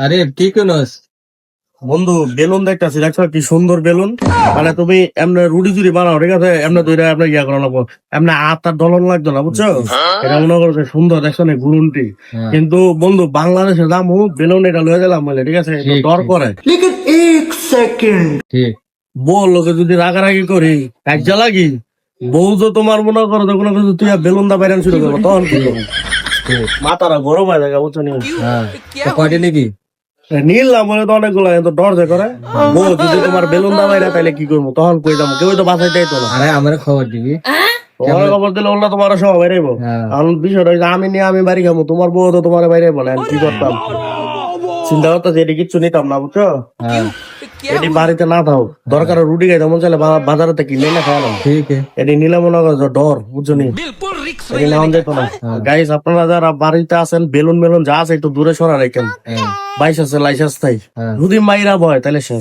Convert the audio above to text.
আরে কি কোনস? বন্ধু বেলুন দেখতেছি, দেখছো কি সুন্দর বেলুন। মানে তুমি এমনি রুটি চুরি বানাও, ঠিক আছে, এমনি দুইটা এমনি ইয়া করা লাগবো, এমনি হাত আর ডলন লাগতো না, বুঝছো? এটা মনে করছে সুন্দর, দেখছো না গুরুনটি। হ্যাঁ। কিন্তু বন্ধু বাংলাদেশের দাম বেলুন এটা লয়ে গেলাম বলে, ঠিক আছে, একটু ঠিক, ডর ঠিক। করে। ঠিক। বউ লোকে যদি রাগারাগি করি, কাজা লাগি, বউ তো তোমার মনে করো তো কোনো কিছু তুই বেলুন দা বাইরান শুরু করবো, তখন কি করবো? ঠিক। মাথারা গরম হয়ে যায়, বুঝছো নি? হ্যাঁ, তো কয়টা নিবি? নিলাম বলে তো অনেকগুলো, কিন্তু ডর যে করে। বউ যদি তোমার বেলুন দা বাইরা, তাহলে কি করবো? তখন কই যাবো, কেউ তো বাসায় যাইতো না। আরে আমার খবর দিবি। তোমার খবর দিলে ওগুলো তোমার সব বাইরেব। হ্যাঁ। কারণ বিষয়টা হচ্ছে আমি বাড়ি খাবো, তোমার বউ তো তোমার বাইরে বলে, আমি কি করতাম? চিন্তা করতেছি, এটি কিচ্ছু নিতাম না, বুঝছো? হ্যাঁ, এটি বাড়িতে না থাও, দরকার রুটি খাইতে মন চাইলে বাজারেতে কিনে না খাওয়ালাম। ঠিক আছে। এটি নিলে মনে করো ডর, বুঝছো নি? এটি নেওয়া যেত না। গাইস, আপনারা যারা বাড়িতে আছেন, বেলুন মেলুন যা আছে একটু দূরে সরা রাখেন। হ্যাঁ, বাইশ আছে লাইসেন্স তাই হ্যাঁ। যদি মাইরা বয় তাহলে শেষ।